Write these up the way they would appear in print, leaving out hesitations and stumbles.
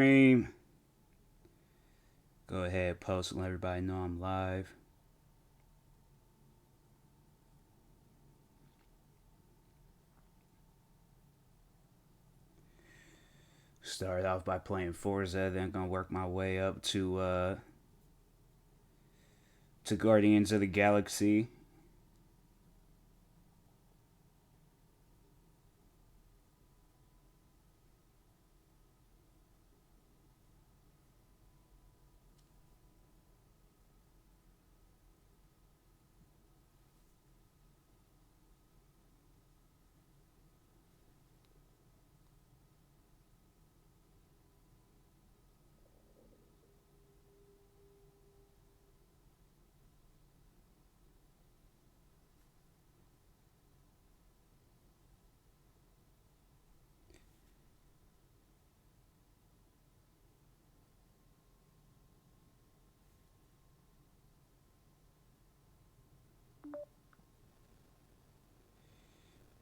Stream. Go ahead, post and let everybody know I'm live. Started off by playing Forza, then gonna work my way up to Guardians of the Galaxy.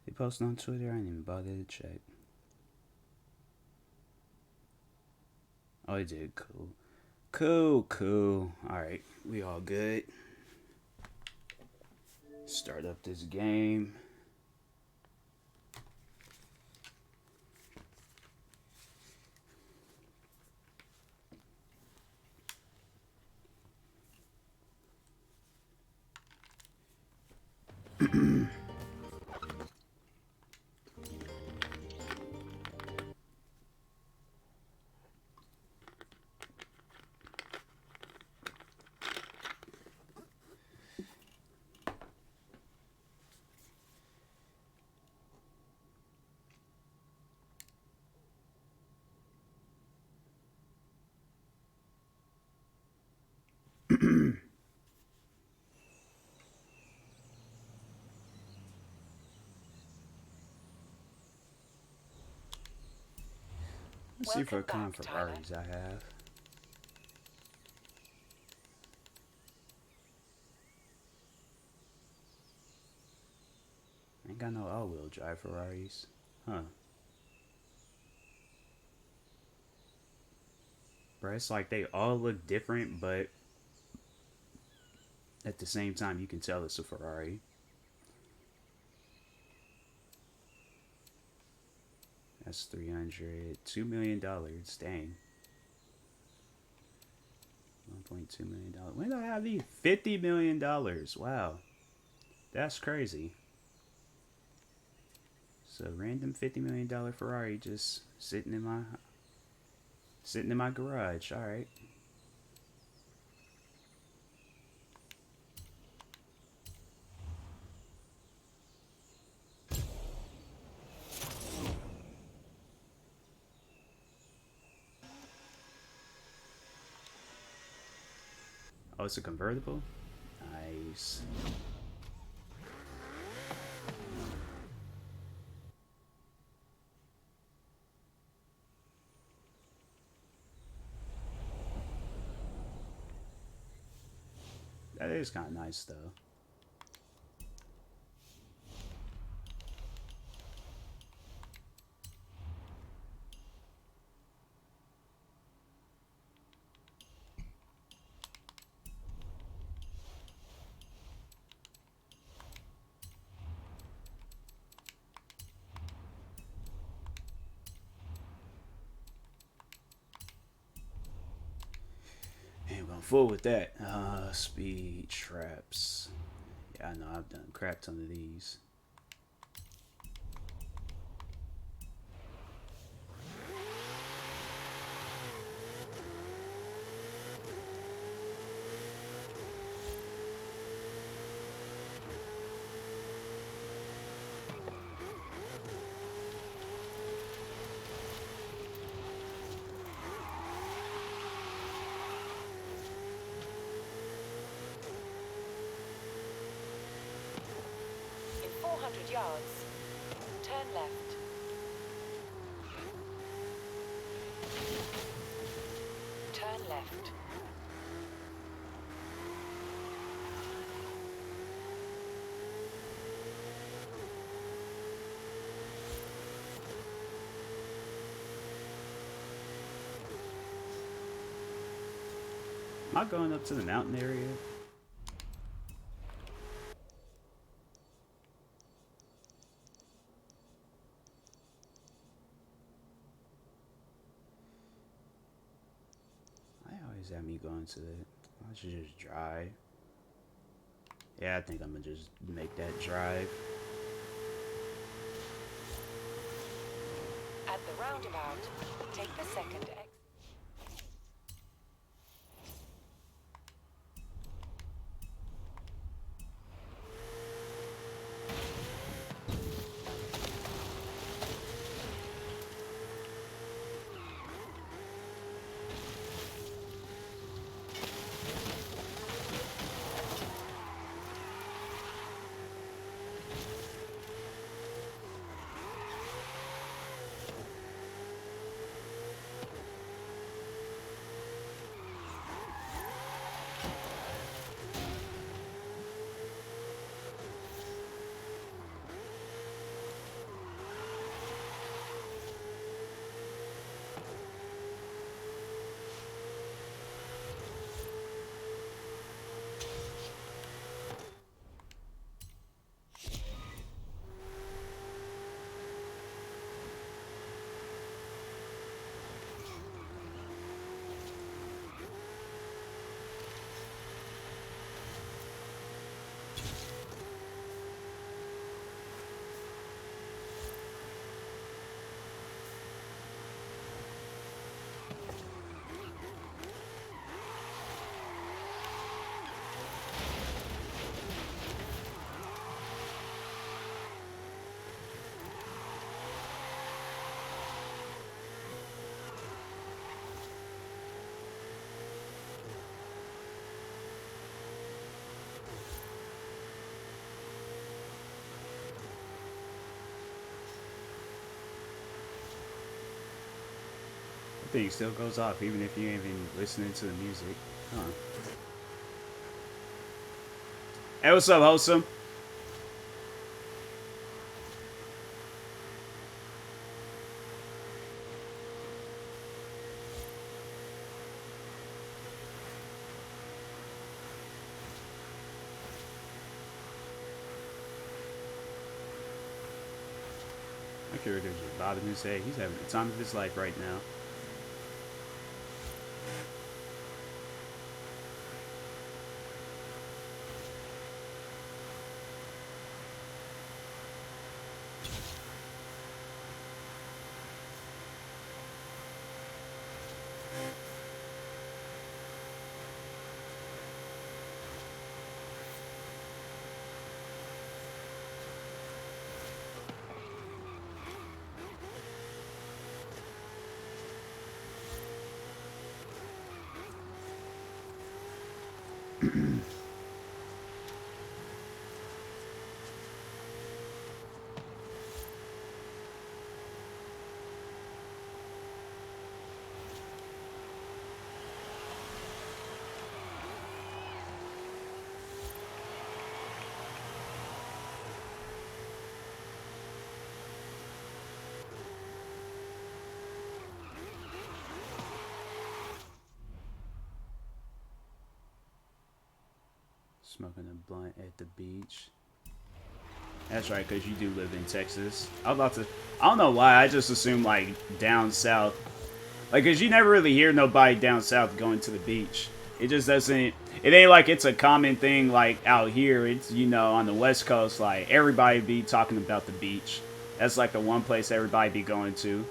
They posted on Twitter, I didn't even bother to check. Oh, they did. Cool. Alright, we all good. Start up this game. Let's see what kind of Ferraris I have. Ain't got no all-wheel drive Ferraris. Huh. Bro, it's like they all look different, but at the same time, you can tell it's a Ferrari. That's 300. $2 million. Dang. $1.2 million. When did I have these? $50 million. Wow. That's crazy. So random $50 million Ferrari just sitting in my garage. All right. Oh, it's a convertible? Nice. That is kind of nice, though. And we're going full with that. Speed traps. Yeah, I know I've done a crap ton of these. In 400 yards, turn left. Turn left. Am I going up to the mountain area? I always have me going to the... I should just drive. Yeah, I think I'm gonna just make that drive. At the roundabout, take the second exit. The thing still goes off even if you ain't even listening to the music. Huh. Hey, what's up, Wholesome? My character's just bobbing his head. He's having the time of his life right now. Smoking a blunt at the beach. That's right, because you do live in Texas. I'm about to... I don't know why, I just assume, like, down south. Like, because you never really hear nobody down south going to the beach. It just doesn't... It ain't like it's a common thing, like, out here. It's, you know, on the West Coast, like, everybody be talking about the beach. That's, like, the one place everybody be going to.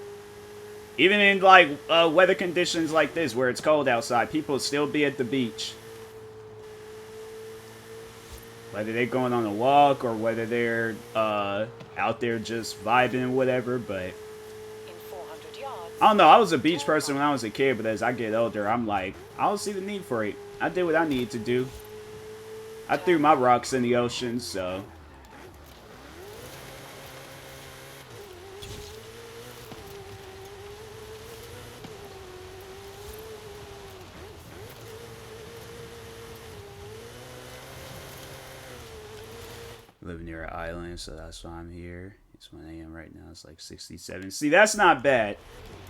Even in, like, weather conditions like this, where it's cold outside, people still be at the beach. Whether they're going on a walk or whether they're out there just vibing, whatever, but... In 400 yards, I don't know, I was a beach person when I was a kid, but as I get older, I'm like, I don't see the need for it. I did what I needed to do. I threw my rocks in the ocean, so... Live near an island, so that's why I'm here. It's 1 a.m. right now. It's like 67. See, that's not bad.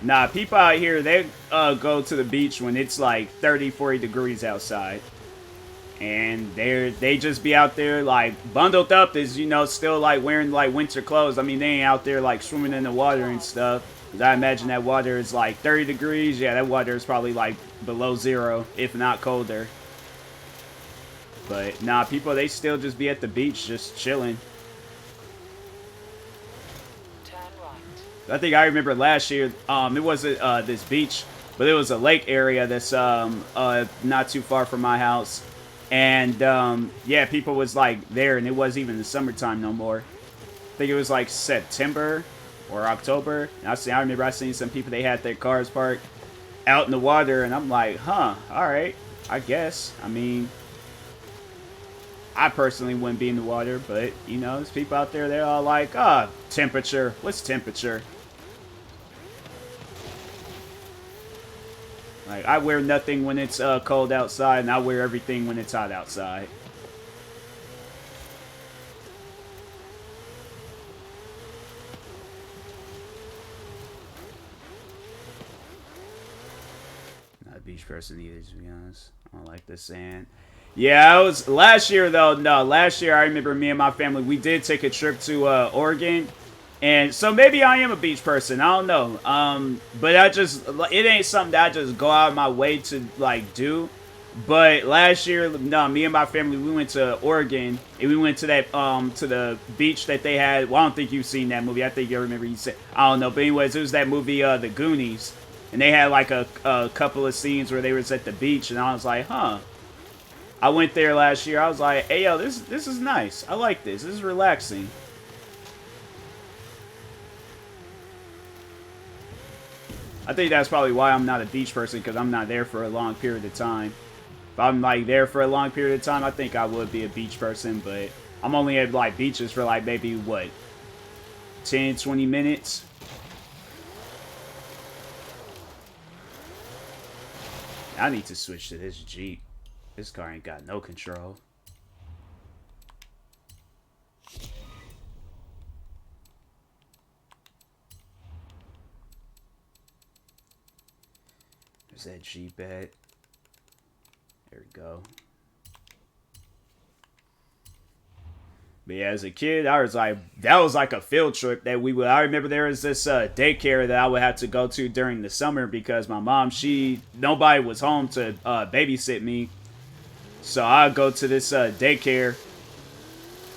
Nah, people out here, they go to the beach when it's like 30, 40 degrees outside. And they just be out there like bundled up as, you know, still like wearing like winter clothes. I mean, they ain't out there like swimming in the water and stuff. Cause I imagine that water is like 30 degrees. Yeah, that water is probably like below zero, if not colder. But nah, people, they still just be at the beach just chilling. Turn right. I think I remember last year, it wasn't this beach, but it was a lake area that's not too far from my house. And yeah, people was like there, and it wasn't even the summertime no more. I think it was like September or October. And I remember I seen some people, they had their cars parked out in the water, and I'm like, huh, all right, I guess. I mean, I personally wouldn't be in the water, but you know, there's people out there, they're all like, temperature. What's temperature? Like, I wear nothing when it's cold outside, and I wear everything when it's hot outside. Not a beach person either, to be honest. I don't like the sand. Yeah, I was last year though. No, last year I remember me and my family, we did take a trip to Oregon, and so maybe I am a beach person. I don't know. But it ain't something that I just go out of my way to like do. But last year, no, me and my family, we went to Oregon, and we went to that to the beach that they had. Well, I don't think you've seen that movie. I think you remember you said, I don't know. But anyways, it was that movie, The Goonies, and they had like a couple of scenes where they was at the beach, and I was like, huh. I went there last year. I was like, hey, yo, this is nice. I like this. This is relaxing. I think that's probably why I'm not a beach person, because I'm not there for a long period of time. If I'm like there for a long period of time, I think I would be a beach person, but I'm only at like beaches for like maybe what, 10, 20 minutes. I need to switch to this Jeep. This car ain't got no control. There's that Jeep at. There we go. But yeah, as a kid, I was like, that was like a field trip that we would. I remember there was this daycare that I would have to go to during the summer because my mom, nobody was home to babysit me. So I'd go to this daycare.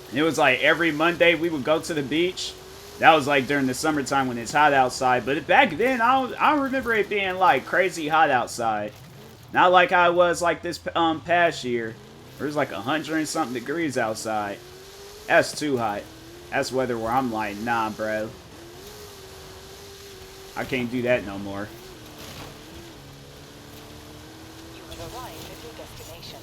And it was like every Monday we would go to the beach. That was like during the summertime when it's hot outside. But back then, I don't remember it being like crazy hot outside. Not like how it was like this past year. It was like 100 and something degrees outside. That's too hot. That's weather where I'm like, nah, bro. I can't do that no more. You have arrived at your destination.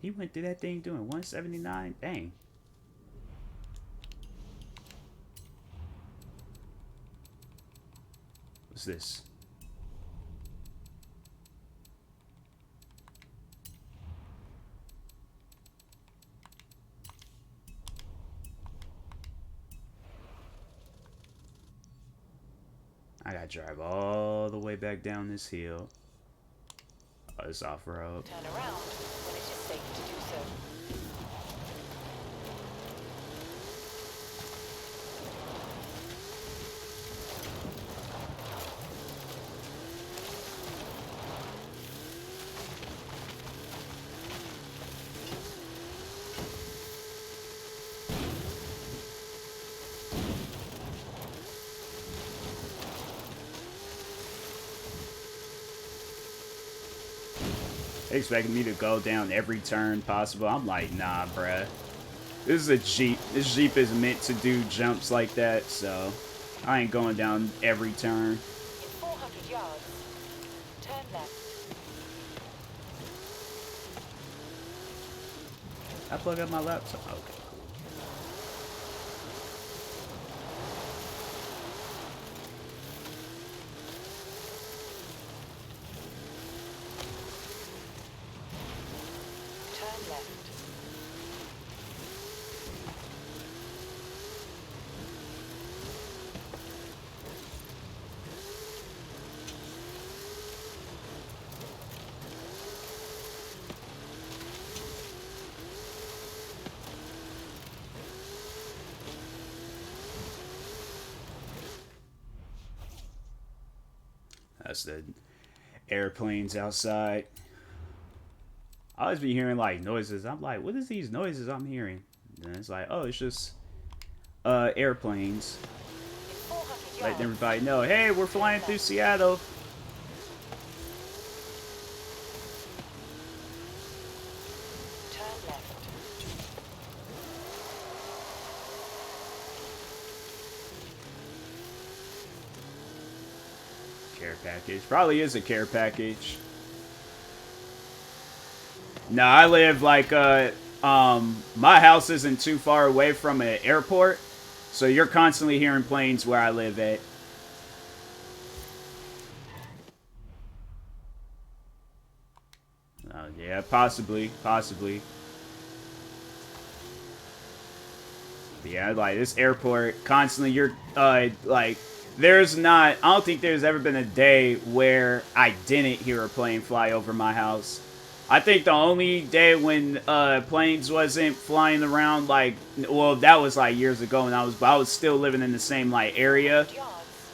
He went through that thing doing 179? Dang. What's this? I gotta drive all the way back down this hill. Oh, it's off-road. Turn around when it is safe to do so. They expected me to go down every turn possible. I'm like, nah, bruh. This is a Jeep. This Jeep is meant to do jumps like that, so I ain't going down every turn. In 400 yards, turn left. I plug up my laptop. Okay, cool. Turn left. That's the airplanes outside. I always be hearing like noises. I'm like, what is these noises I'm hearing? And it's like, oh, it's just airplanes. In 400 Letting yards, everybody know, hey, we're flying through Seattle. turn left. Care package. Probably is a care package. No, I live like my house isn't too far away from an airport, so you're constantly hearing planes where I live at. Yeah, possibly. But yeah, like this airport, constantly you're like, there's not. I don't think there's ever been a day where I didn't hear a plane fly over my house. I think the only day when planes wasn't flying around, like, well, that was like years ago, and I was still living in the same like area. Yards.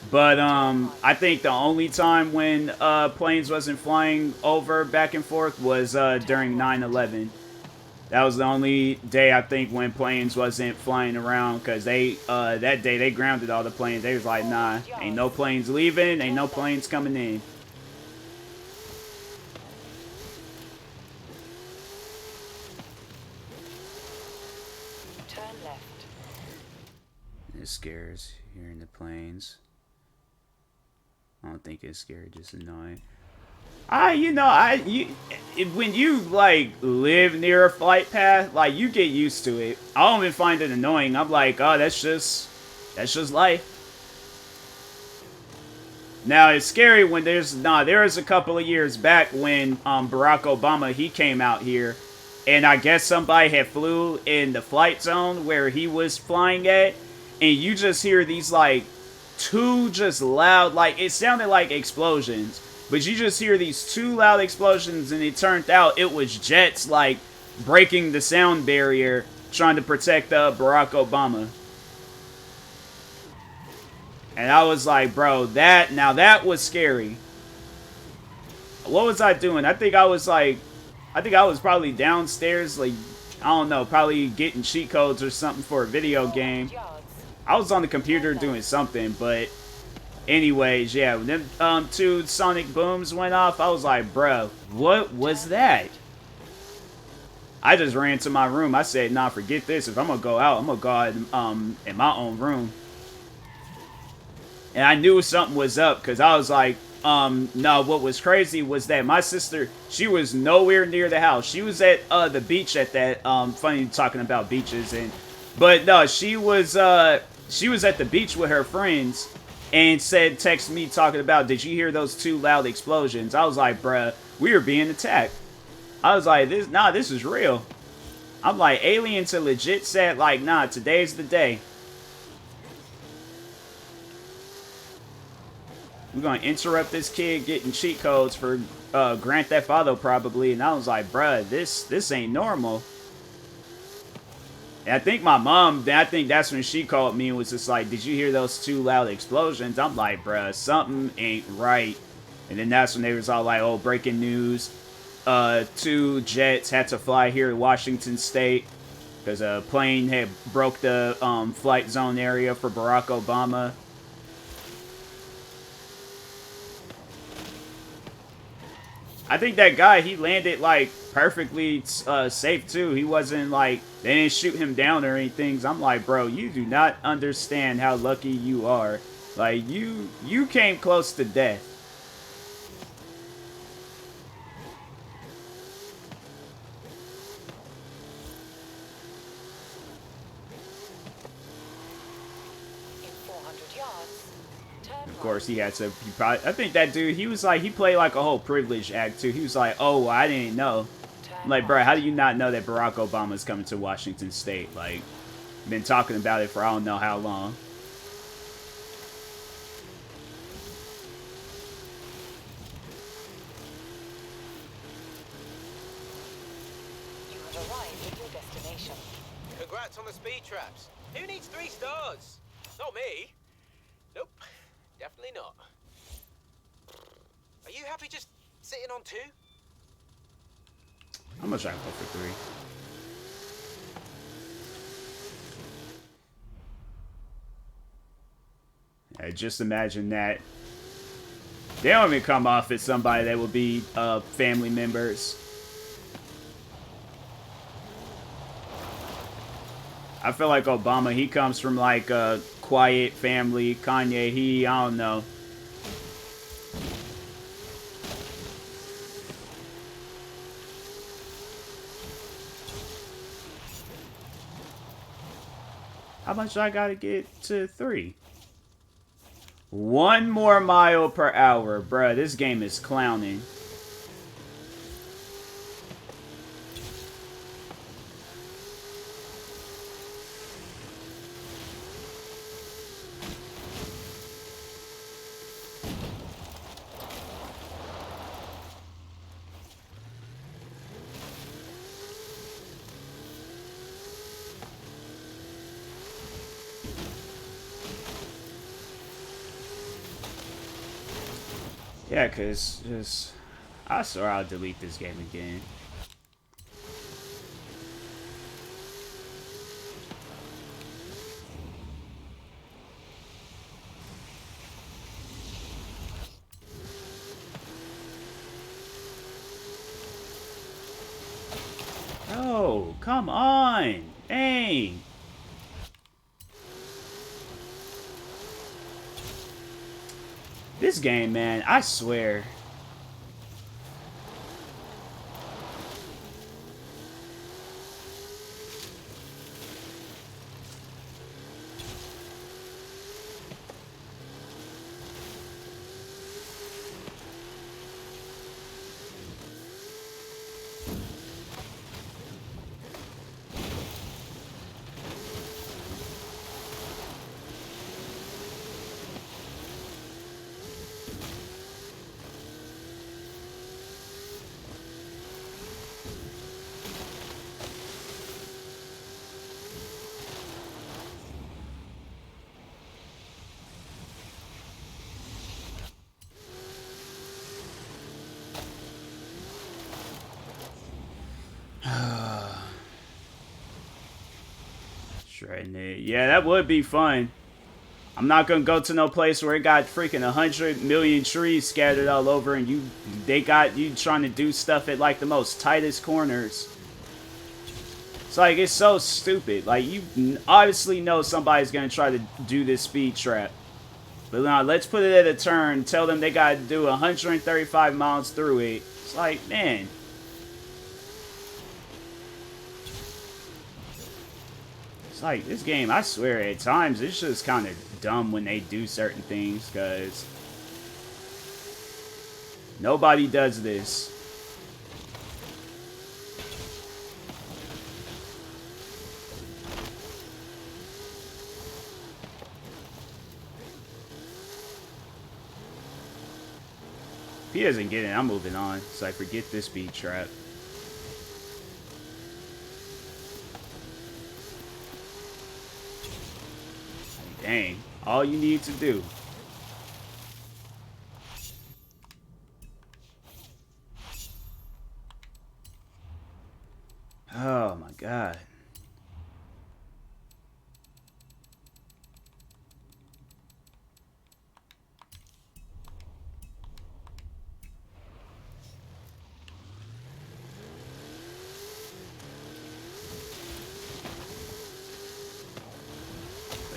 But I think the only time when planes wasn't flying over back and forth was during 9/11. That was the only day I think when planes wasn't flying around, because they that day they grounded all the planes. They was like, nah, ain't no planes leaving, ain't no planes coming in. Turn left. It scares hearing the planes. I don't think it's scary, just annoying. When you like live near a flight path, like you get used to it. I don't even find it annoying. I'm like, oh, that's just life. Now it's scary when there was a couple of years back when Barack Obama, he came out here, and I guess somebody had flew in the flight zone where he was flying at, and you just hear these like two just loud, like it sounded like explosions, but you just hear these two loud explosions, and it turned out it was jets like breaking the sound barrier trying to protect Barack Obama. And I was like, bro, that was scary. What was I doing? I think I was probably downstairs, like, I don't know, probably getting cheat codes or something for a video game. Yards. I was on the computer doing something, but anyways, yeah, when them two sonic booms went off, I was like, bro, what was that? I just ran to my room. I said, nah, forget this. If I'm gonna go out, I'm gonna go out in my own room. And I knew something was up, because I was like, no, what was crazy was that my sister, she was nowhere near the house. She was at the beach at that, funny talking about beaches, but no, she was at the beach with her friends, and text me talking about, did you hear those two loud explosions? I was like, bruh, we were being attacked. I was like, this is real. I'm like, aliens are legit said, like, nah, today's the day. We're gonna interrupt this kid getting cheat codes for Grand Theft Auto probably, and I was like, bruh, this ain't normal. And I think my mom, I think that's when she called me and was just like, did you hear those two loud explosions? I'm like, bruh, something ain't right. And then that's when they was all like, oh, breaking news. Two jets had to fly here in Washington State because a plane had broke the flight zone area for Barack Obama. I think that guy, he landed, like, perfectly safe, too. He wasn't, like, they didn't shoot him down or anything. So I'm like, bro, you do not understand how lucky you are. Like, you came close to death. In 400 yards, turn Of course, I think that dude, he was like, he played like a whole privilege act, too. He was like, oh, well, I didn't know. I'm like, bro, how do you not know that Barack Obama's coming to Washington State? Like, been talking about it for I don't know how long. You have arrived at your destination. Congrats on the speed traps. Who needs 3 stars? Not me. Nope, definitely not. Are you happy just sitting on 2? I'm gonna try to go for 3. Yeah, just imagine that. They don't even come off as somebody that would be family members. I feel like Obama, he comes from like a quiet family. Kanye, I don't know. How much do I gotta get to 3? 1 more mile per hour. Bruh, this game is clowning. Yeah, cause just I swear I'll delete this game again. Oh, come on! Dang! This game, man, I swear. Shredding it. Yeah, that would be fun. I'm not gonna go to no place where it got freaking 100 million trees scattered all over and they got you trying to do stuff at like the most tightest corners. It's like, it's so stupid. Like, you obviously know somebody's gonna try to do this speed trap. But now, let's put it at a turn, tell them they gotta do 135 miles through it. It's like, man. It's like, this game, I swear, at times, it's just kind of dumb when they do certain things, because nobody does this. If he doesn't get it, I'm moving on. So I forget this speed trap. Dang. All you need to do. Oh my god.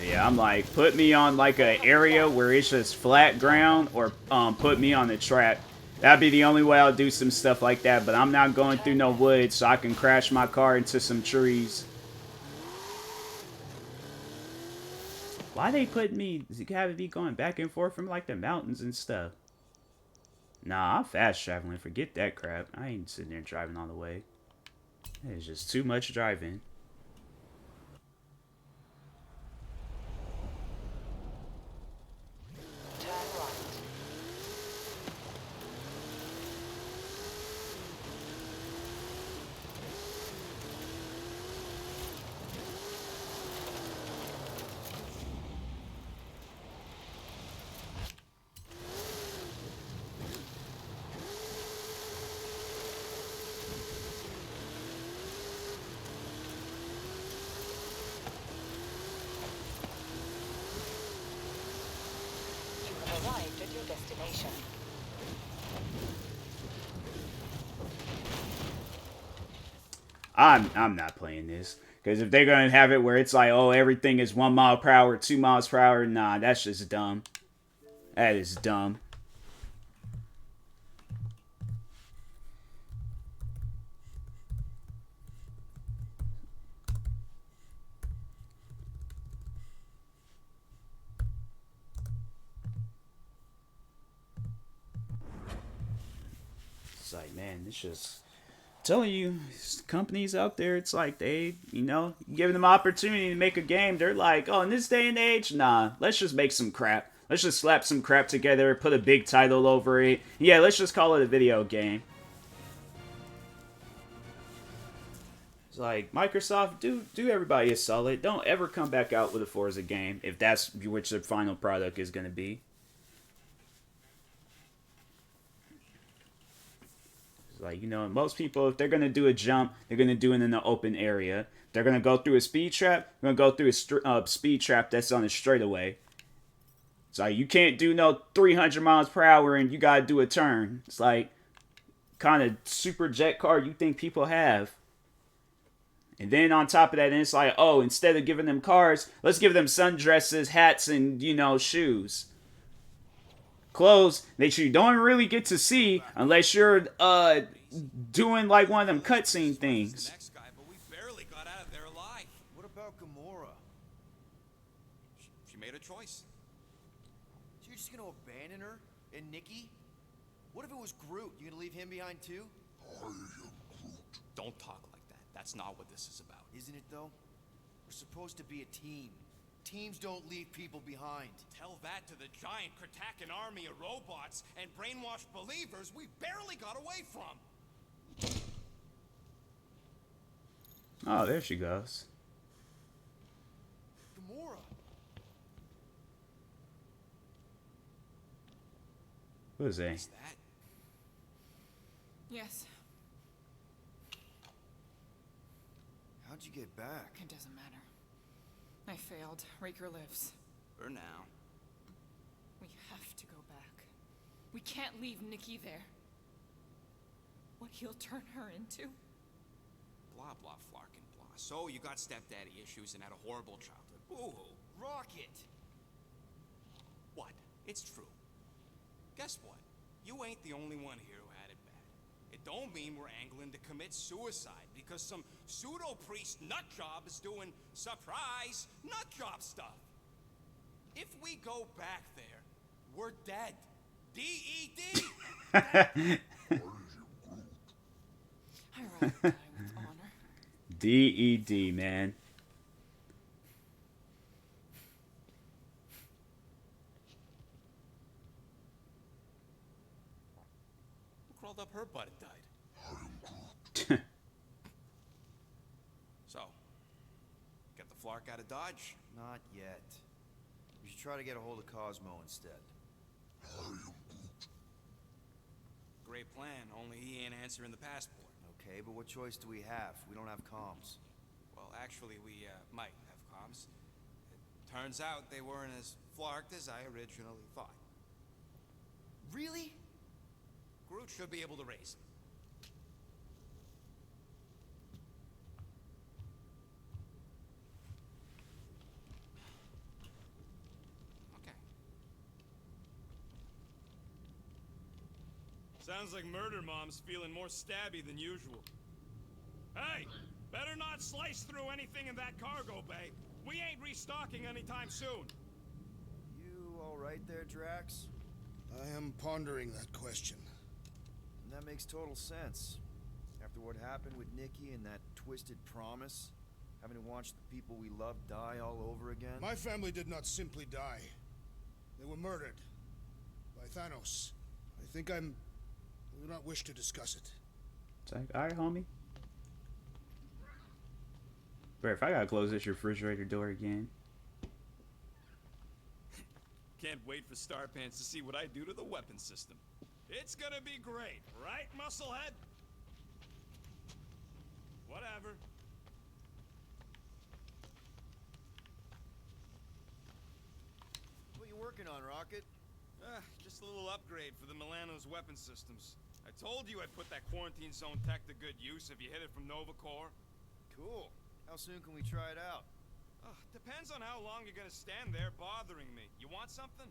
Yeah, I'm like, put me on like an area where it's just flat ground, or put me on the track. That'd be the only way I'll do some stuff like that, but I'm not going through no woods so I can crash my car into some trees. Why they put me, having me going back and forth from like the mountains and stuff? Nah, I'm fast traveling, forget that crap. I ain't sitting there driving all the way. It's just too much driving. at your destination. I'm not playing this. Because if they're going to have it where it's like, oh, everything is 1 mile per hour, 2 miles per hour, nah, that's just dumb. That is dumb. It's like, man, it's just telling you, companies out there, it's like they, giving them opportunity to make a game. They're like, oh, in this day and age, nah, let's just make some crap. Let's just slap some crap together, put a big title over it. Yeah, let's just call it a video game. It's like, Microsoft, do everybody a solid. Don't ever come back out with a Forza game if that's which the final product is going to be. It's like, most people, if they're going to do a jump, they're going to do it in an open area. If they're going to go through a speed trap, they're going to go through a speed trap that's on a straightaway. It's like, you can't do no 300 miles per hour and you got to do a turn. It's like, kind of super jet car you think people have. And then on top of that, it's like, oh, instead of giving them cars, let's give them sundresses, hats, and, shoes. Clothes that you don't really get to see unless you're doing like one of them cutscene things. Next guy, but we barely got out of there alive. What about Gamora? She made a choice. So you're just gonna abandon her and Nikki? What if it was Groot? You gonna leave him behind too? Don't talk like that. That's not what this is about. Isn't it though? We're supposed to be a team. Teams don't leave people behind. Tell that to the giant Kratakan army of robots and brainwashed believers we barely got away from. Oh, there she goes. Gamora! What is that? What's that? Yes, How'd you get back? it doesn't matter. I failed. Raker lives. For now. We have to go back. We can't leave Nikki there. What he'll turn her into? Blah, blah, flarkin' blah. So you got stepdaddy issues and had a horrible childhood. Boo-hoo. Rocket! What? It's true. Guess what? You ain't the only one here who had it bad. It don't mean we're angling to commit suicide because some pseudo-priest nutjob is doing surprise nutjob stuff. If we go back there, we're dead. D-E-D! I'd rather die with honor. D-E-D, man. Who crawled up her butt and died? So, get the Flark out of Dodge? Not yet. You should try to get a hold of Cosmo instead. Great plan, only he ain't answering the passport. Okay, but what choice do we have? We don't have comms. Well, actually, we might have comms. It turns out they weren't as flarked as I originally thought. Really? Groot should be able to raise them. Okay. Sounds like Murder Mom's feeling more stabby than usual. Hey, better not slice through anything in that cargo bay. We ain't restocking anytime soon. You alright there, Drax? I am pondering that question. And that makes total sense. After what happened with Nikki and that twisted promise, having to watch the people we love die all over again. My family did not simply die. They were murdered by Thanos. I do not wish to discuss it. It's like, alright, homie. Bro, if I gotta close this refrigerator door again. Can't wait for Starpants to see what I do to the weapon system. It's gonna be great, right, Musclehead? Whatever. What you working on, Rocket? Just a little upgrade for the Milano's weapon systems. I told you I'd put that quarantine zone tech to good use if you hit it from Nova Corps. Cool. How soon can we try it out? Depends on how long you're gonna stand there bothering me. You want something?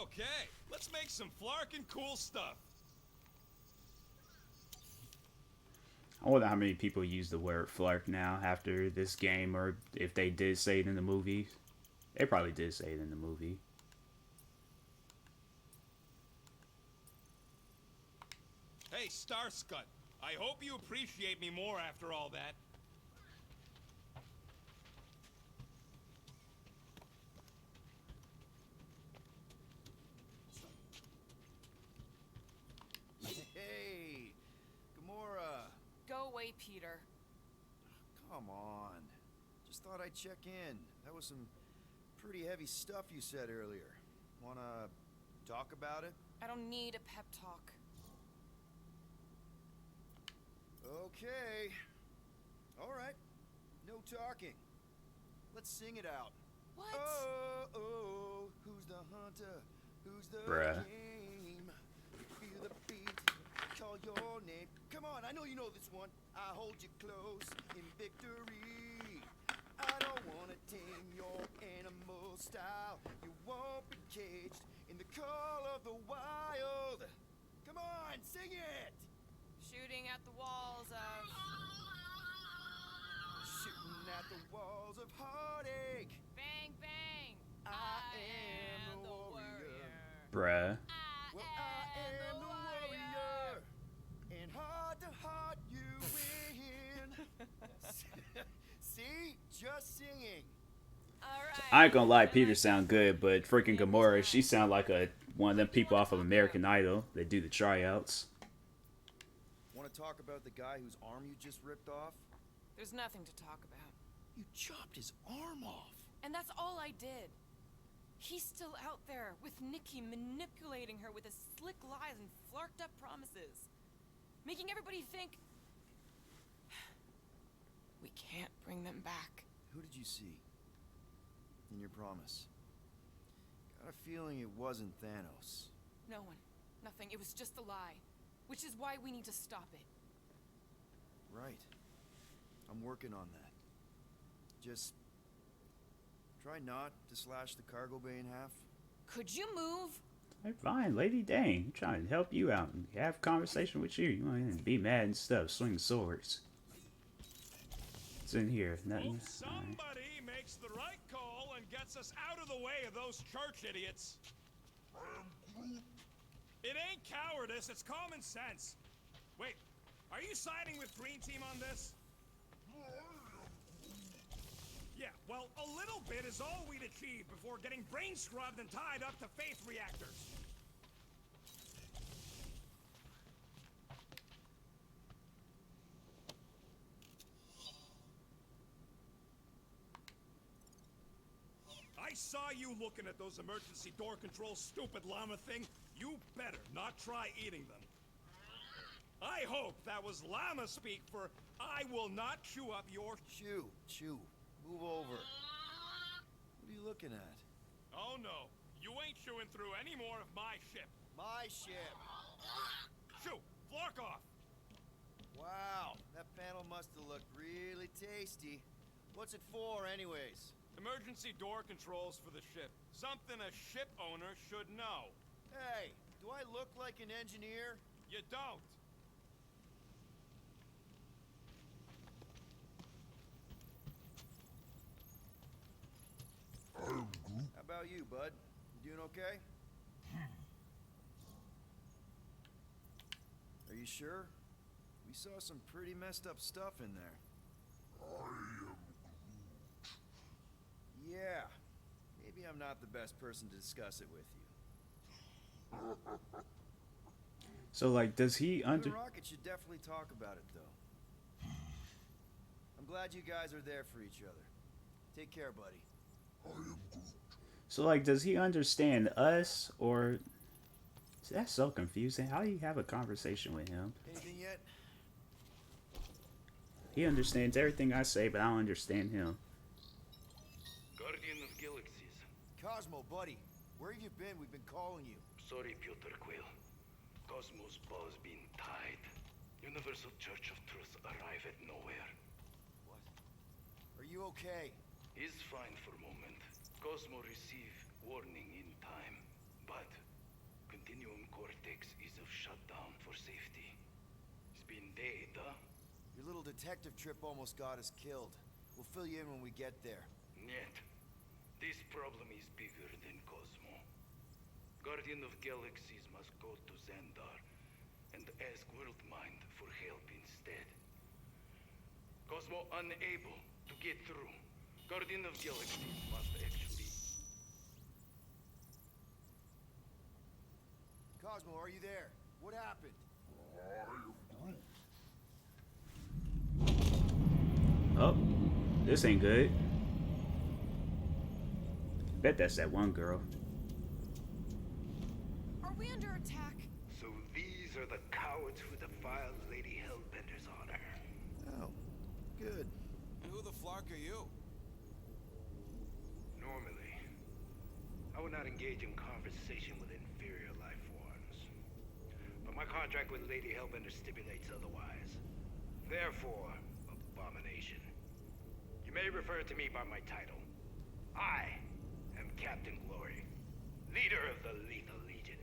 Okay, let's make some flarkin' cool stuff. I wonder how many people use the word flark now after this game, or if they did say it in the movie. They probably did say it in the movie. Hey, Starscut, I hope you appreciate me more after all that. Hey, Gamora. Go away, Peter. Come on. Just thought I'd check in. That was some pretty heavy stuff you said earlier. Wanna talk about it? I don't need a pep talk. Okay. All right. No talking. Let's sing it out. What? Oh, oh, who's the hunter? Who's the Bruh. game? Feel the beat. Call your name. Come on, I know you know this one. I hold you close in victory. I don't wanna tame your animal style. You won't be caged in the call of the wild. Come on, sing it. Shooting at the walls of... Shooting at the walls of heartache. Bang, bang! I am the warrior. Bruh. Well, I am the warrior. And heart to heart, you win. See? Just singing. Alright. I ain't gonna lie, Peter sound good, but freaking Gamora, she sound like one of them people off of American Idol that do the tryouts. Want to talk about the guy whose arm you just ripped off? There's nothing to talk about. You chopped his arm off. And that's all I did. He's still out there with Nikki manipulating her with his slick lies and flarked up promises. Making everybody think... we can't bring them back. Who did you see? In your promise? Got a feeling it wasn't Thanos. No one. Nothing. It was just a lie. Which is why we need to stop it. Right. I'm working on that. Just... try not to slash the cargo bay in half. Could you move? Hey, fine, lady, dang. I'm trying to help you out and have a conversation with you. You want to be mad and stuff, swing swords. It's in here, nothing. Hope somebody makes the right call and gets us out of the way of those church idiots. It ain't cowardice, it's common sense. Wait, are you siding with Green Team on this? Yeah, well, a little bit is all we'd achieve before getting brain scrubbed and tied up to faith reactors. I saw you looking at those emergency door controls, stupid llama thing. You better not try eating them. I hope that was llama speak for I will not chew up your... Chew. Move over. What are you looking at? Oh no, you ain't chewing through any more of my ship. My ship. Shoo, flark off. Wow, that panel must have looked really tasty. What's it for, anyways? Emergency door controls for the ship. Something a ship owner should know. Hey, do I look like an engineer? You don't. How about you, bud? You doing okay? Are you sure? We saw some pretty messed up stuff in there. Yeah. Maybe I'm not the best person to discuss it with you. So, like, does he The Rocket should definitely talk about it, though. I'm glad you guys are there for each other. Take care, buddy. So, like, does he understand us, or... That's so confusing. How do you have a conversation with him? Anything yet? He understands everything I say, but I don't understand him. Guardian of Galaxies. Cosmo, buddy. Where have you been? We've been calling you. Sorry, Piotr Quill. TMossBoss being tied. Universal Church of Truth arrive at nowhere. What? Are you okay? He's fine for a moment. Cosmo receive warning in time, but Continuum Cortex is of shutdown for safety. He's been dead, huh? Your little detective trip almost got us killed. We'll fill you in when we get there. Yet, this problem is bigger than Cosmo. Guardian of Galaxies must go to Xandar and ask Worldmind for help instead. Cosmo unable to get through. Guardian of Galaxies must actually... Cosmo, are you there? What happened? Oh, this ain't good. Bet that's that one girl. Are we under attack? So these are the cowards who defiled Lady Hellbender's honor. Oh, good. And who the flark are you? Normally, I would not engage in conversation with inferior life forms. But my contract with Lady Hellbender stipulates otherwise. Therefore, abomination. You may refer to me by my title. I am Captain Glory, leader of the Lethal Legion.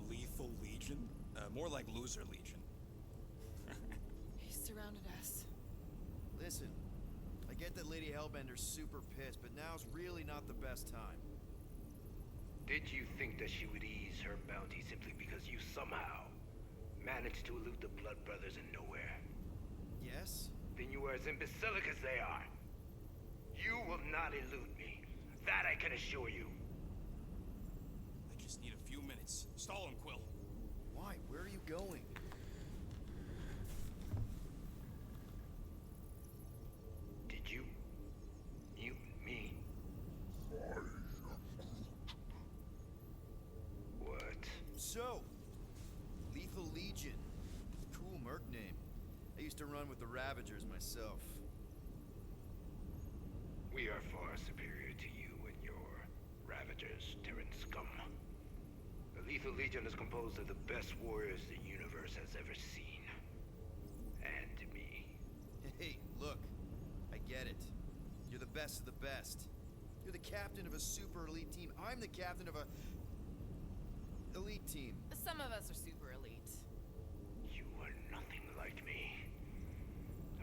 Lethal Legion? More like Loser Legion. He surrounded us. Listen, I get that Lady Hellbender's super pissed, but now's really not the best time. Did you think that she would ease her bounty simply because you somehow managed to elude the Blood Brothers in nowhere? Yes? Then you are as imbecilic as they are. You will not elude me. That I can assure you. I just need a few minutes. Stall him, Quill. Why? Where are you going? Did you mute me? What? So, Lethal Legion. Cool merc name. I used to run with the Ravagers myself. We are far superior to you and your Ravagers, Terran scum. The Lethal Legion is composed of the best warriors the universe has ever seen. And me. Hey, look. I get it. You're the best of the best. You're the captain of a super elite team. I'm the captain of a... elite team. Some of us are super elite. You are nothing like me.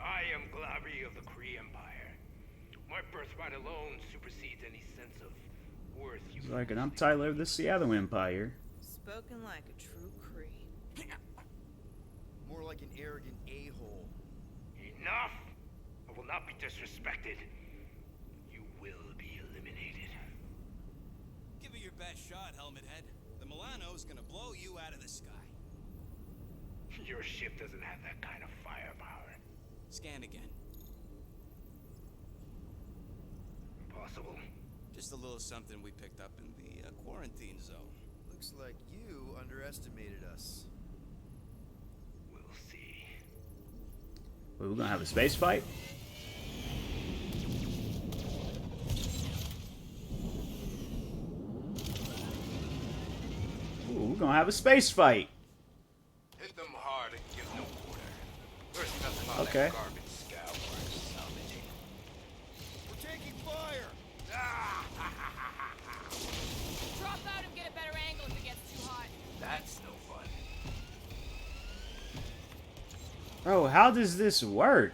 I am Glabri of the Kree Empire. My birthright alone supersedes any sense of worth you... It's like, and I'm Tyler of the Seattle Empire. Spoken like a true Cree. More like an arrogant a-hole. Enough! I will not be disrespected. You will be eliminated. Give it your best shot, Helmet Head. The Milano's gonna blow you out of the sky. Your ship doesn't have that kind of firepower. Scan again. Impossible. Just a little something we picked up in the quarantine zone. Looks like you underestimated us. We'll see. Wait, we're gonna have a space fight? Ooh, we're gonna have a space fight. Hit them hard and give no quarter. There's nothing on Okay. that garbage scow worth salvaging. We're taking fire! Drop out and get a better angle if it gets too hot. That's no fun. Bro, how does this work?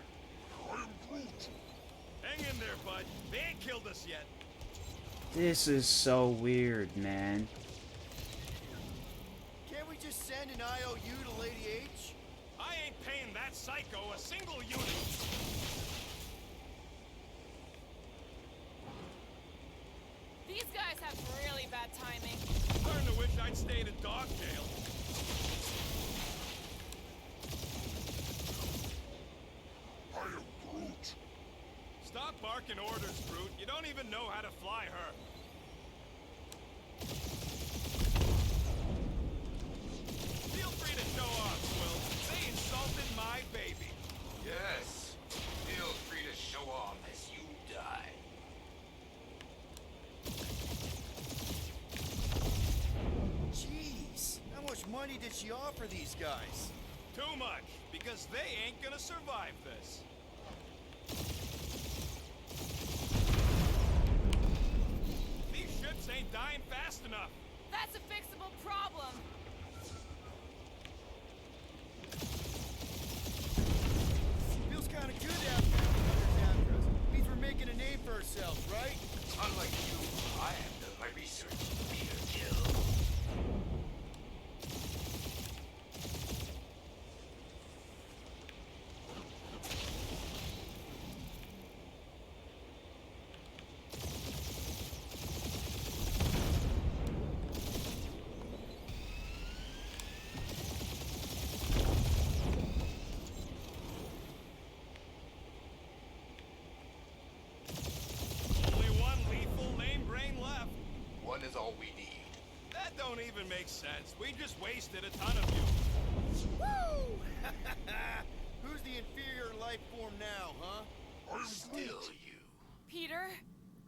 Hang in there, bud. They ain't killed us yet. This is so weird, man. Can't we just send an IOU to Lady H? I ain't paying that psycho a single unit. These guys have really bad timing. Starting to wish I'd stayed in dog jail. Stop barking orders, Brute. You don't even know how to fly her. Feel free to show off, Quill. They insulted my baby. Yes. Feel free to show off as you die. money did she offer these guys? Too much, because they ain't gonna survive this. These ships ain't dying fast enough. That's a fixable problem. Feels kind of good to have family members after us. Means we're making a name for ourselves, right? Unlike you, I have done my research. Peter Kill. Only one lethal lame brain left. One is all we need. That don't even make sense. We just wasted a ton of you. Woo! Who's the inferior life form now, huh? Still you. Peter,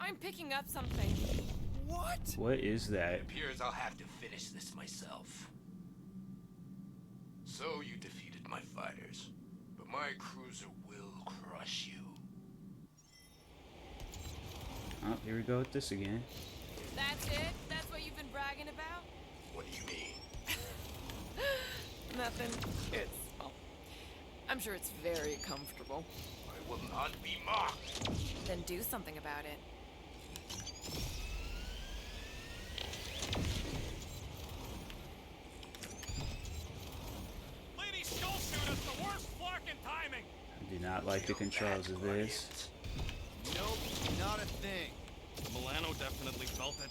I'm picking up something. What? What is that? It appears I'll have to finish this myself. So you defeated my fighters, but my cruiser will crush you. Oh, here we go with this again. That's it? That's what you've been bragging about? What do you mean? Nothing. It's, well, I'm sure it's very comfortable. I will not be mocked. Then do something about it. Lady Skullsuit is the worst flark in timing. I do not like the controls of this. Nope, not a thing. The Milano definitely felt it.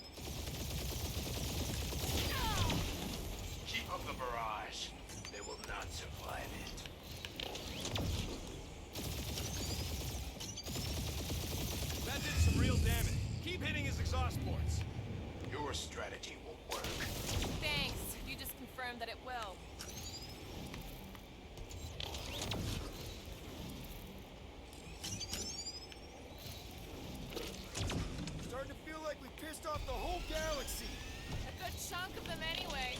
Keep up the barrage. They will not survive it. That did some real damage. Keep hitting his exhaust ports. Your strategy won't work. Thanks. You just confirmed that it will. Starting to feel like we pissed off the whole galaxy. A good chunk of them anyway.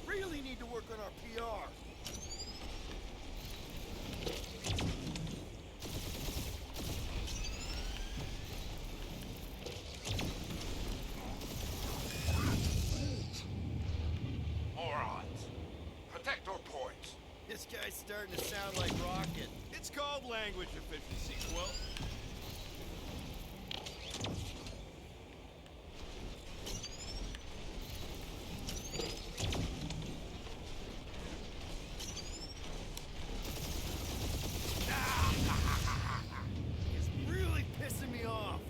Really need to work on our PR. Morons. Protect our ports. This guy's starting to sound like Rocket. It's called language efficiency, Quill. It's really pissing me off.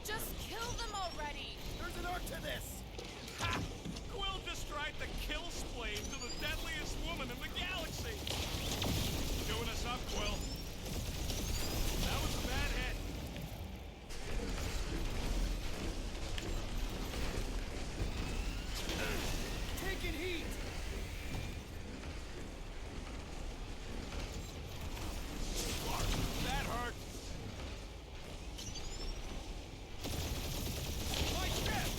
Just kill them already. There's an art to this. Ha! Quill just tried to kill Splade to the deadliest woman in the galaxy. Doing us up, Quill. That was a bad hit. Taking heat. That hurt. My ship!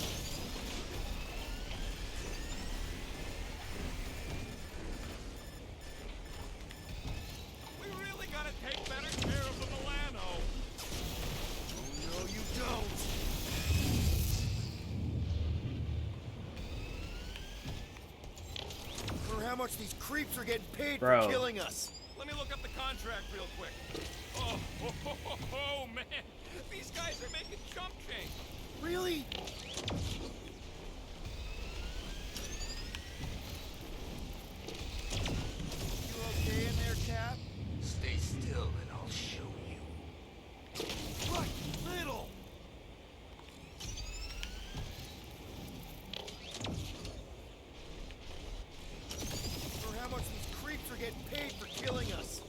We really gotta take better care of the Milano. No, you don't. For how much these creeps are getting paid Bro. for killing us. Let me look up the contract real quick. Oh, oh, man. These guys are making chump change. Really? You okay in there, Cap? Stay still and I'll show you. What? Little! For how much these creeps are getting paid for killing us.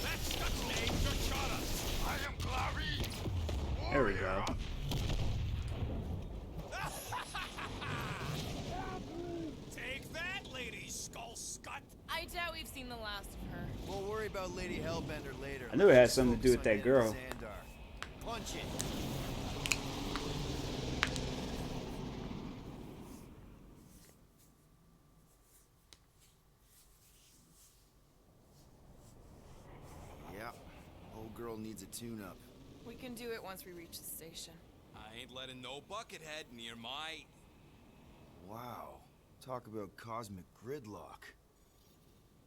That Scott's name just shot us. I am Clary. There we go. Hellbender later. I knew it had Let's something to do with focus on that girl. getting to Xandar. Punch it. Yeah, old girl needs a tune-up. We can do it once we reach the station. I ain't letting no buckethead near my... Wow, talk about cosmic gridlock.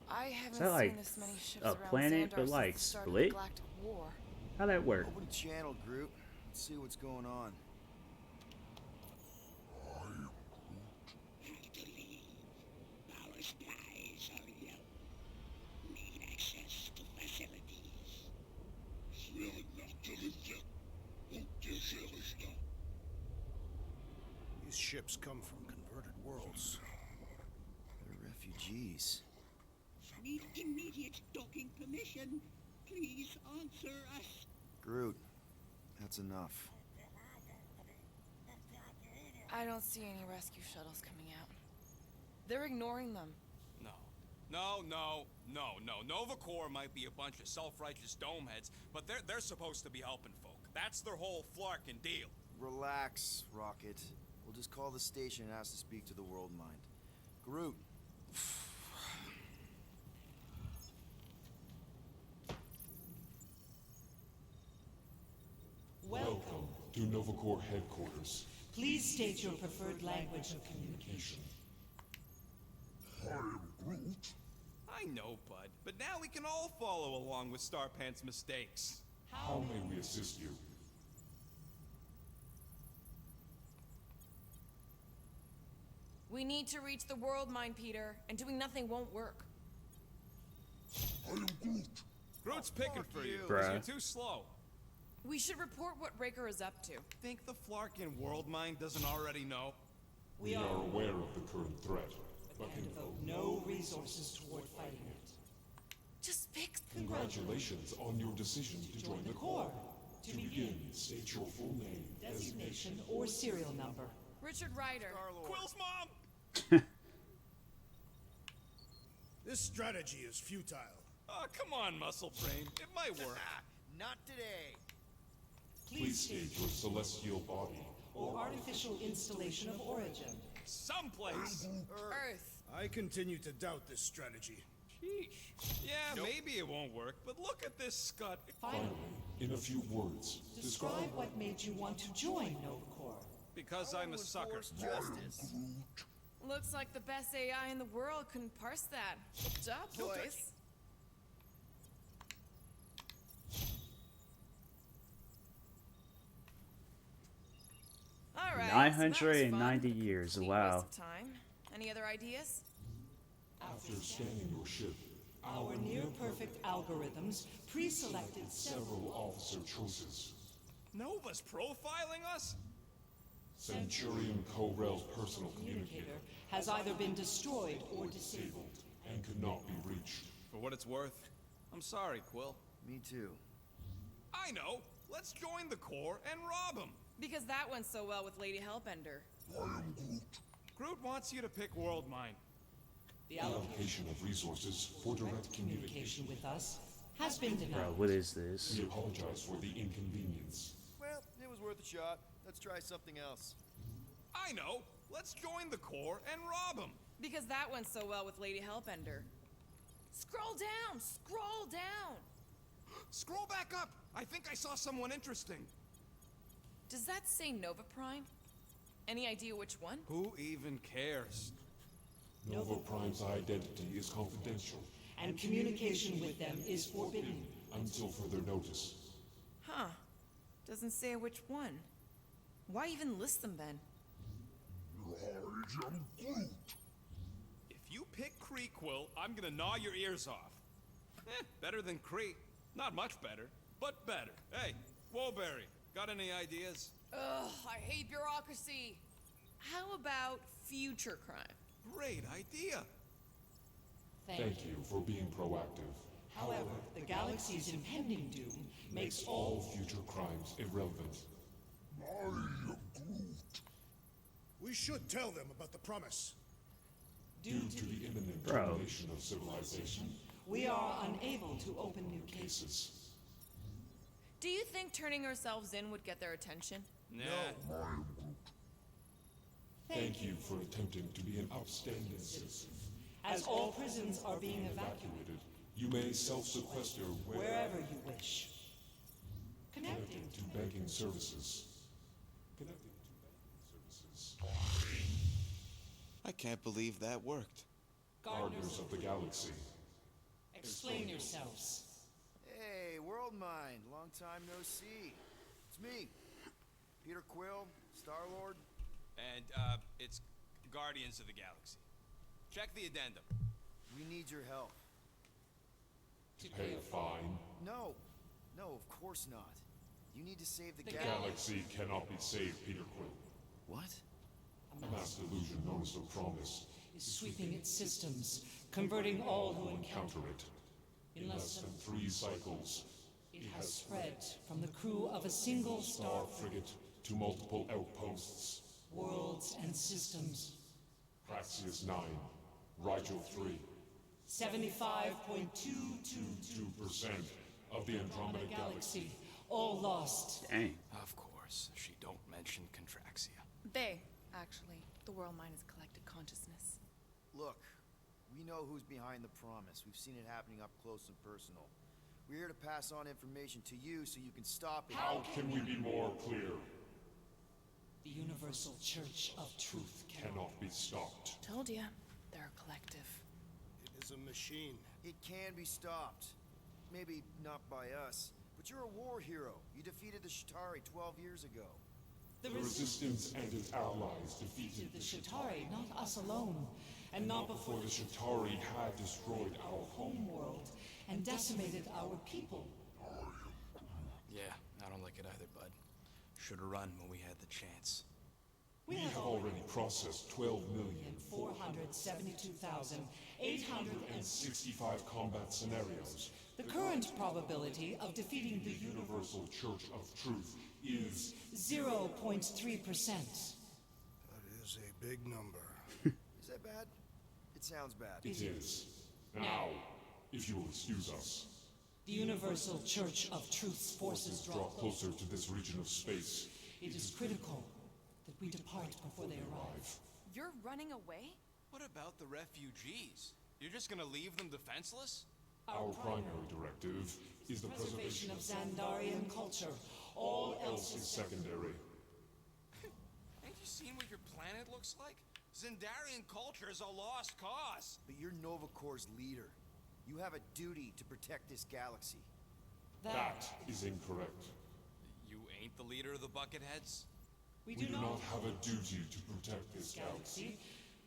I haven't that like seen this many ships a around planet, Xandar but since like the start of split? the Galactic War. How'd that work? Open channel, Groot. Let's see what's going on. Our spies are young. Need access to facilities. These ships come from converted worlds. They're refugees. Need immediate docking permission. Please answer us. Groot, that's enough. I don't see any rescue shuttles coming out. They're ignoring them. No. Nova Corps might be a bunch of self-righteous domeheads, but they're supposed to be helping folk. That's their whole flarkin' deal. Relax, Rocket. We'll just call the station and ask to speak to the World Mind. Groot. Welcome to Nova Corps headquarters. Please state your preferred language of communication. I know, bud, but now we can all follow along with Starpant's mistakes. How may we assist you? We need to reach the World Mind, Peter, and doing nothing won't work. Groot's picking for you, Bruh. 'cause you're too slow. We should report what Raker is up to. Think the Flarkin World Mind doesn't already know? We are aware of the current threat, but And devote no resources toward fighting it. Just pick. congratulations on your decision to join the Corps. To begin, state your full name, Designation or serial number. Richard Ryder. Quill's mom! This strategy is futile. Oh, come on, muscle brain. It might work. Not today. please state your celestial body. Or artificial installation of origin. Someplace. Earth. I continue to doubt this strategy. Sheesh. Yeah, maybe it won't work, but look at this scut. Finally, in a few words, Describe what made you want to join Nova Corps. Because I'm a sucker. Enforce justice. Looks like the best AI in the world couldn't parse that. Good job, boys. All right. 990 years. Complete Wow. waste of time. Any other ideas? after scanning your ship, Our near-perfect algorithms pre-selected several officer choices. Nova's profiling us? Centurion Corell's personal communicator communicator has either been destroyed or disabled. disabled and could not be reached. For what it's worth, I'm sorry, Quill. Me too. I know. Let's join the Corps and rob them. Because that went so well with Lady Hellbender. Groot wants you to pick World Mind. The Allocation of resources for direct communication with us has been Bro, denied. what is this? We apologize for the inconvenience. Well, it was worth a shot. Let's try something else. I know. Let's join the Corps and rob them. Because that went so well with Lady Hellbender. Scroll down! Scroll down! Scroll back up. I think I saw someone interesting. Does that say Nova Prime? Any idea which one? Who even cares? Nova Prime's identity is confidential And communication with them is forbidden. until further notice. Huh. Doesn't say which one. Why even list them then? If you pick Kree, Quill, I'm gonna gnaw your ears off. Better than Kree. Not much better, but better. Hey, Woolberry, got any ideas? Ugh, I hate bureaucracy. How about future crime? Great idea. Thank you for being proactive. However, the galaxy's impending doom makes All future crimes irrelevant. We should tell them about the promise. Due to the imminent Bro. termination of civilization, We are unable to open new cases. Do you think turning ourselves in would get their attention? Nah. Thank you for attempting to be an upstanding citizen. As all prisons are being evacuated, Evacuated, you may self-sequester wherever you wish. Connecting to banking services. Connecting to banking services. I can't believe that worked. Gardeners of the Galaxy. Explain yourselves. Hey, World Mind, long time no see. It's me, Peter Quill, Star-Lord. And, it's Guardians of the Galaxy. Check the addendum. We need your help. To pay a fine. No, of course not. You need to save the The galaxy. galaxy cannot be saved, Peter Quill. What? A mass delusion known as the Promise Is sweeping its systems, converting all who encounter encounter it. In less than 3 cycles, it has spread from the crew of a single star frigate to multiple outposts. worlds and systems. Praxius 9, Rigel 3, 75.222% 2% of the Andromeda Galaxy. galaxy, all lost. Dang. Of course, she don't mention Contraxia. They, actually. The world mind is collective consciousness. Look, we know who's behind the promise. We've seen it happening up close and personal. We're here to pass on information to you so you can stop it. How can we be more clear? The Universal Church of Truth Cannot be stopped. Told ya. They're a collective. It is a machine. It can be stopped. Maybe not by us, but you're a war hero. You defeated the Shatari 12 years ago. The The Resistance and its allies defeated the Shatari, not us alone, and not before before the Shatari had destroyed our home. homeworld and decimated our people. Yeah, I don't like it either, bud. Should've run when we had the chance. We have already processed 472,865 12,465 combat scenarios. The current probability of defeating the Universal Church of Truth is 0.3%. That is a big number. Is that bad? It sounds bad. It is. Now, if you will excuse us, The Universal Church of Truth's forces draw closer to this region of space. It is critical that we depart before they arrive. You're running away? What about the refugees? You're just gonna leave them defenseless? Our primary directive is the Preservation of Xandarian culture. All else is secondary. Ain't you seen what your planet looks like? Zendarian culture is a lost cause. But you're Nova Corps' leader. You have a duty to protect this galaxy. That is incorrect. You ain't the leader of the Bucketheads? We We do not have a duty to protect this galaxy.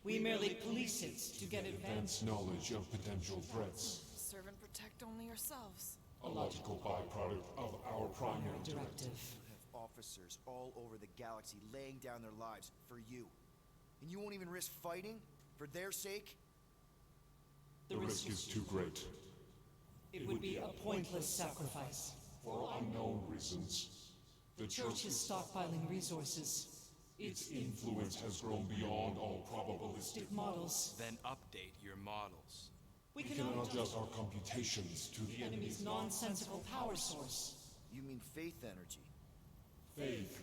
We merely police it to get Advance knowledge of potential threats. Serve and protect only yourselves. A logical byproduct of our primary directive. directive. You have officers all over the galaxy laying down their lives for you. And you won't even risk fighting? For their sake? The risk is too great. It would be a pointless sacrifice. For unknown reasons, the The Church is stockpiling resources. its influence has grown beyond all probabilistic. Models. Then update your models. We We cannot cannot adjust adjust our computations to the the enemy's nonsensical power source. You mean faith energy? faith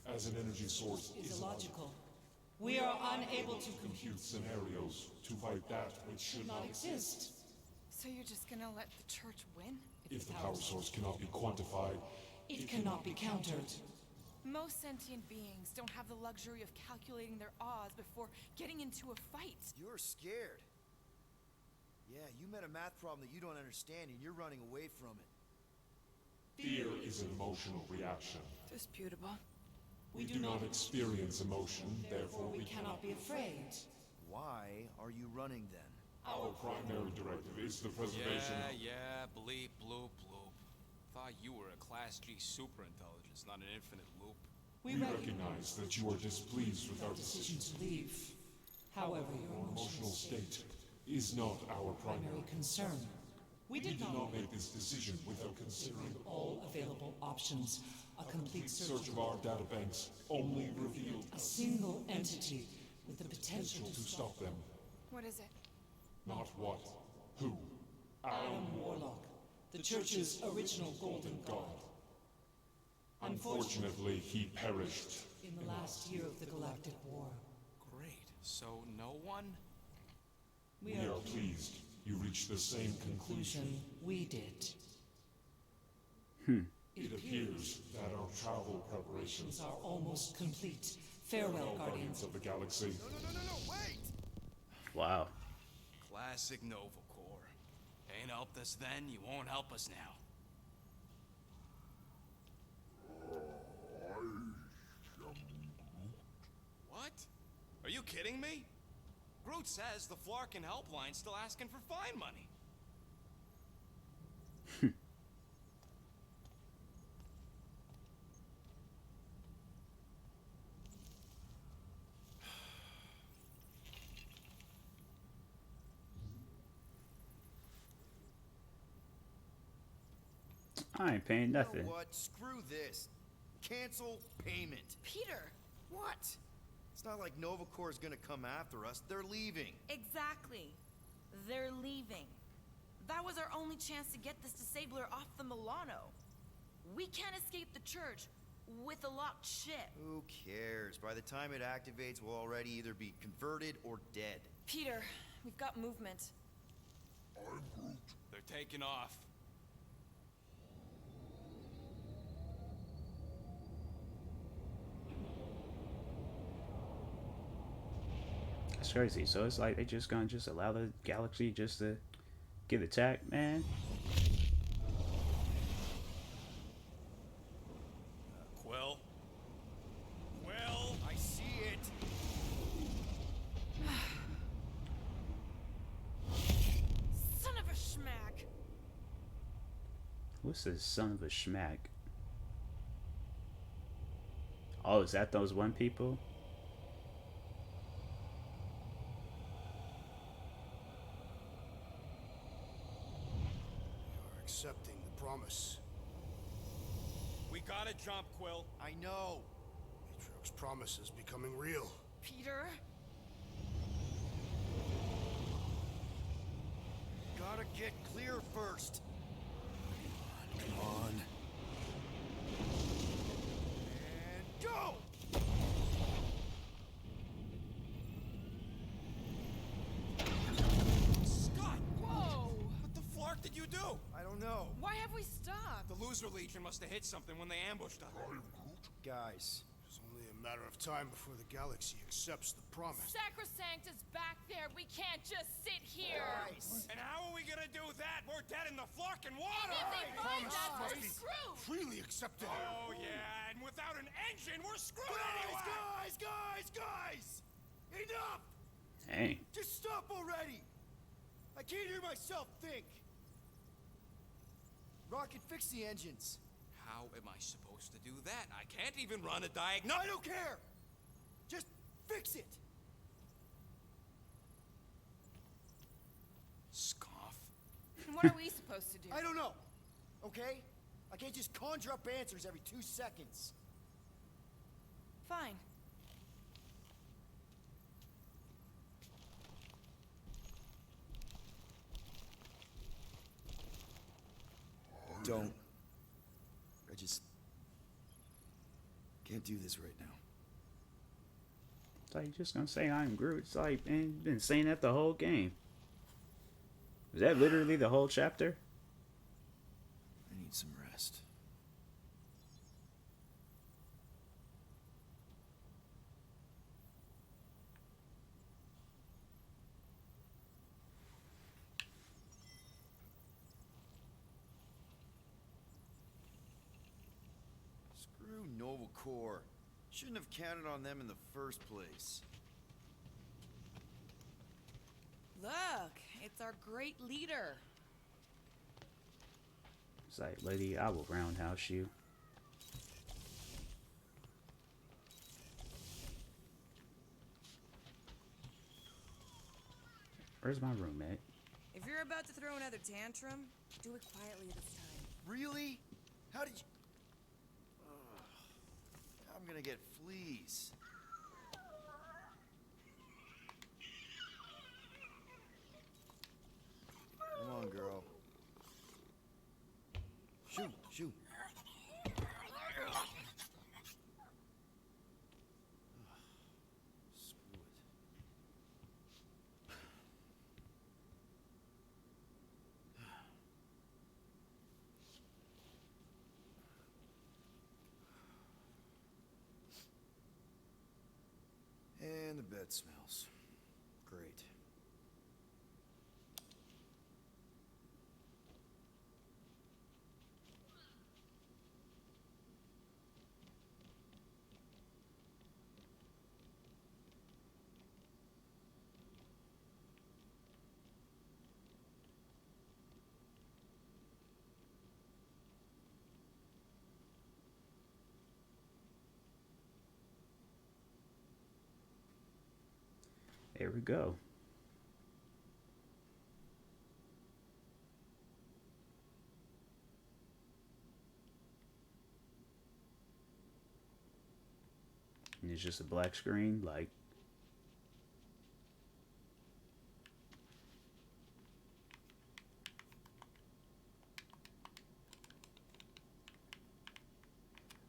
as an energy source Is is illogical. We are unable to compute scenarios to fight that which should not not exist. So you're just gonna let the church win? If the power source cannot be quantified, It cannot be countered. Most sentient beings don't have the luxury of calculating their odds before getting into a fight. You're scared. Yeah, you met a math problem that you don't understand and you're running away from it. fear is an emotional reaction. Disputable. We do not experience emotion, therefore We cannot be afraid. Why are you running then? our primary directive is the preservation Yeah, bleep, bloop, bloop. Thought you were a Class G superintelligence, not an infinite loop. We We recognize recognize that you are displeased with our decision decisions. to leave. However, your Emotional state is not our primary primary. concern. We We did did not not make this decision without considering all available options. A complete search of our databanks only revealed a single entity with the potential to stop them. What is it? Not what, who, Alan Warlock, the Church's original Golden God. Unfortunately, he perished. In the last year of the Galactic War. Great. So no one? We are pleased you reached the same conclusion. We did. It appears that our travel preparations Are almost complete. Farewell, Guardians. of the galaxy. No, wait! Wow. Classic Nova Corps. Ain't helped us then, you won't help us now. What? Are you kidding me? Groot says the Flarkin helpline's still asking for fine money. I ain't paying You know nothing. what? Screw this. Cancel payment. Peter! What? It's not like Nova Corps is gonna come after us. They're leaving. Exactly. They're leaving. That was our only chance to get this disabler off the Milano. We can't escape the church with a locked ship. Who cares? By the time it activates, we'll already either be converted or dead. Peter, we've got movement. They're taking off. That's crazy. So it's like they just gonna just allow the galaxy just to get attacked, man. Quill? Quill? I see it. Son of a schmack! What's this son of a schmack? Oh, is that those one people? You're accepting the promise. We gotta jump, Quill. I know. Matriarch's promise is becoming real. Peter? Gotta get clear first. Come on. And go! Scott! Whoa! What the flark did you do? I don't know. Why have we stopped? The Loser Legion must have hit something when they ambushed us. Guys, It's only a matter of time before the galaxy accepts the promise. Sacrosanct is back there. We can't just sit here. guys. And how are we gonna do that? We're dead in the flarkin' water! If they find promise us, must we're be screwed. freely accepted. Oh yeah, and without an engine, we're screwed anyway! Guys! Enough! Dang. Just stop already! I can't hear myself think! Rocket, fix the engines. How am I supposed to do that? I can't even run a diagnosis. I don't care! Just fix it! Scoff. And what are we supposed to do? I don't know, okay? I can't just conjure up answers every 2 seconds. Fine. Don't. I just can't do this right now. It's like you're just gonna say I'm Groot. It's like, man, you've been saying that the whole game. Is that literally the whole chapter? I need some rest. Screw Nova Corps. Shouldn't have counted on them in the first place. Look, it's our great leader. It's like, lady, I will roundhouse you. Where's my roommate? If you're about to throw another tantrum, do it quietly this time. Really? How did you... I'm gonna get fleas. Come on, girl. And the bed smells. Great. There we go. And it's just a black screen, like.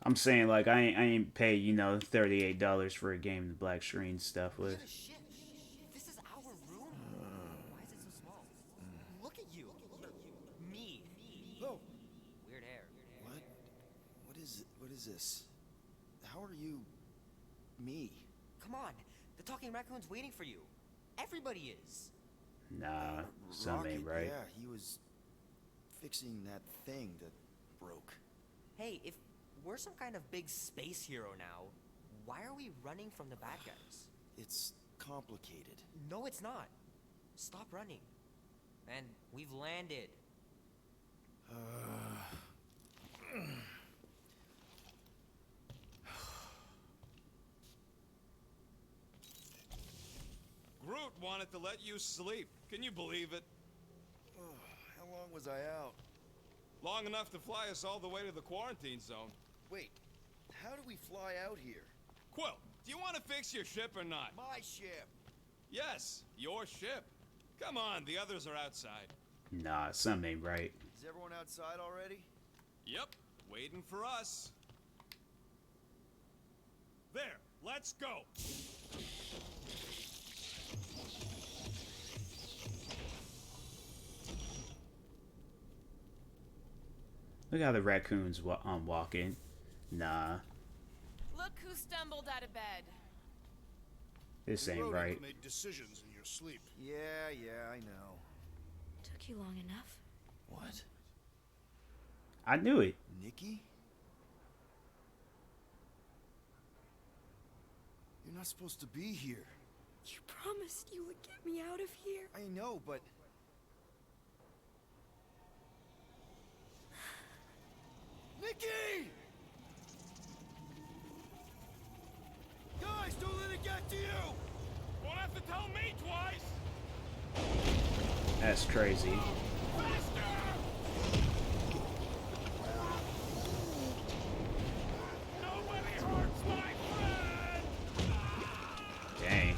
I'm saying, like, I ain't pay, you know, $38 for a game the black screen stuff with. Shit. This is our room? Why is it so small? Look at you. Me. Oh. Weird hair. What? What is this? How are you... me? Come on. The talking raccoon's waiting for you. Everybody is. Nah, something ain't right. Yeah, he was fixing that thing that broke. Hey, if we're some kind of big space hero now, why are we running from the bad guys? It's complicated. No, it's not. Stop running. And we've landed. Groot wanted to let you sleep. Can you believe it? How long was I out? Long enough to fly us all the way to the quarantine zone. Wait, how do we fly out here? Quill, do you want to fix your ship or not? My ship. Yes, your ship. Come on, the others are outside. Nah, something ain't right. Is everyone outside already? Yep, waiting for us. There, let's go. Look how the raccoon's walking. Nah, Look who stumbled out of bed. this ain't You right. made decisions in your sleep. Yeah, I know. Took you long enough. What? I knew it. Nikki? You're not supposed to be here. You promised you would get me out of here. I know, but... Nikki! Guys, don't let it get to you! Won't have to tell me twice. That's crazy. Nobody hurts my friend. Dang.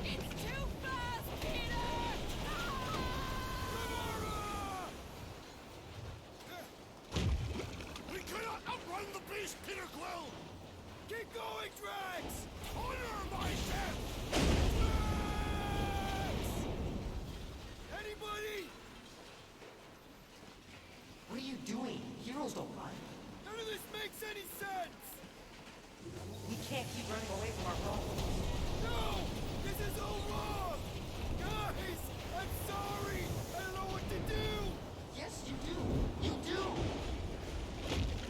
It's too fast, Peter! We cannot outrun the beast, Peter Quill! Keep going, Drax! Honor my death! Anybody? What are you doing? Heroes don't run. None of this makes any sense! We can't keep running away from our problems. No! This is all wrong! Guys! I'm sorry! I don't know what to do! Yes, you do. You do.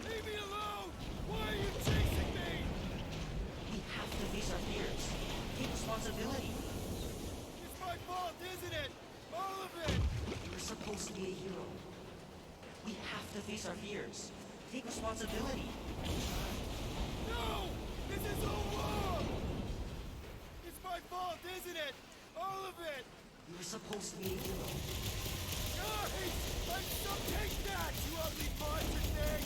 Leave me alone! Why are you chasing me? We have to face our fears. Take responsibility. It's my fault, isn't it? All of it! You're supposed to be a hero. We have to face our fears. Take responsibility. No! This is all wrong! It's my fault, isn't it? All of it! You were supposed to be a hero. Guys! I'm so take that, you ugly monster thing!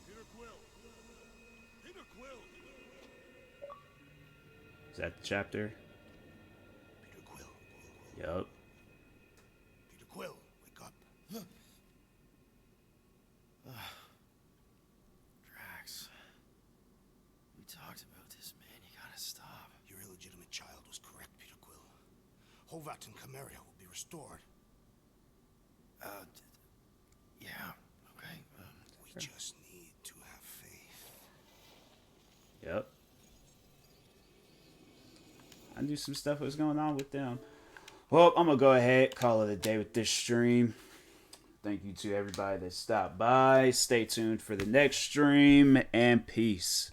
Peter Quill. Peter Quill. Is that the chapter? Peter Quill. Yup. Peter Quill, wake up. Drax. We talked about this, man. You gotta stop. Your illegitimate child was correct, Peter Quill. Hovat and Chimeria will be restored. Yeah, okay. We just need to have faith. Yup. I knew some stuff was going on with them. Well, I'm gonna go ahead, call it a day with this stream. Thank you to everybody that stopped by. Stay tuned for the next stream, and peace.